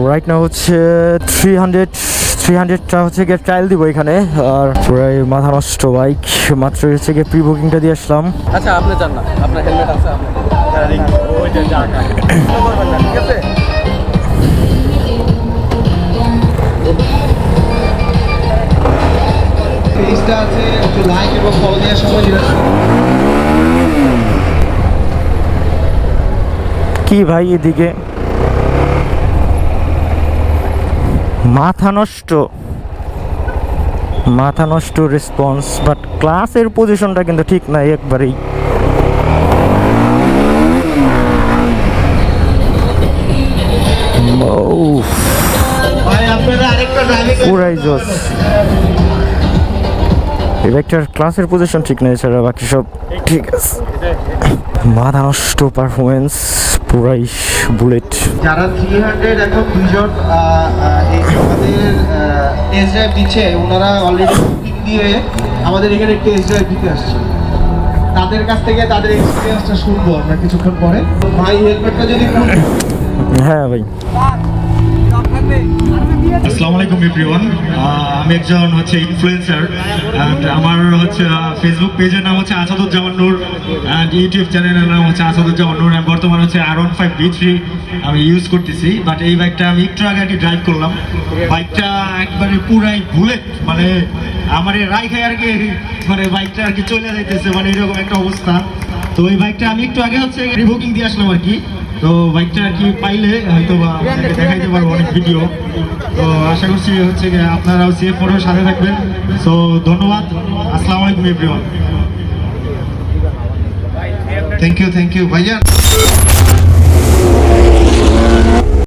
Right now হচ্ছে 300টা হচ্ছে গিয়ে ট্রায়াল দিব এখানে। আর পুরাই মাথা নষ্ট বাইক, মাত্র হচ্ছে গিয়ে প্রি বুকিংটা দিয়ে আসলাম। আচ্ছা আপনি জান না, আপনার হেলমেট আছে, ঠিক আছে। পেজটা আছে, একটু লাইক এবং ফলো দেওয়ার সময় কি ভাই এদিকে মাথা নষ্ট রেসপন্স, বাট ক্লাসের পজিশনটা কিন্তু ঠিক নাই একবারেই। পুরাই জোস। এই বাইকটার ক্লাসের পজিশন ঠিক নেই, ছাড়া বাকি সব ঠিক আছে। মাথা নষ্ট পারফরমেন্স, পুরাই বুলেট। যারা 300 এখন দুজন আমাদের টেস্ট ড্রাইভ দিচ্ছে, ওনারা অলরেডি বুকিং দিয়ে আমাদের এখানে টেস্ট ড্রাইভ দিতে আসছে। তাদের কাছ থেকে তাদের এক্সপিরিয়েন্সটা শুনবো আমরা কিছুক্ষণ পরে। ভাই হেলমেটটা যদি হ্যাঁ ভাই। আসসালামু আলাইকুম এভরিওয়ান, আমি একজন হচ্ছে ইনফ্লুয়েন্সার অ্যান্ড আমার হচ্ছে ফেসবুক পেজের নাম হচ্ছে আসাদুজ্জামান নূর অ্যান্ড ইউটিউব চ্যানেলের নাম হচ্ছে আসাদুজ্জামান নূর। আমি বর্তমানে হচ্ছে R15 D3 আমি ইউজ করতেছি, বাট এই বাইকটা আমি একটু আগে ড্রাইভ করলাম। বাইকটা একবারে পুরাই বুলেট, মানে আমার রাইখে আর কি, মানে বাইকটা আর কি চলে যাইতেছে, মানে এরকম একটা অবস্থা। তো এই বাইকটা আমি একটু আগে হচ্ছে রিবুকিং দিয়ে আসলাম আর কি। তো বাইকটা আর কি পাইলে হয়তো বা আপনাকে দেখাইতে পারবো অনেক ভিডিও। তো আশা করছি হচ্ছে আপনারাও সেফ মোডের সাথে থাকবেন। সো ধন্যবাদ, আসসালামু আলাইকুম এভরিওয়ান। থ্যাংক ইউ ভাইয়া।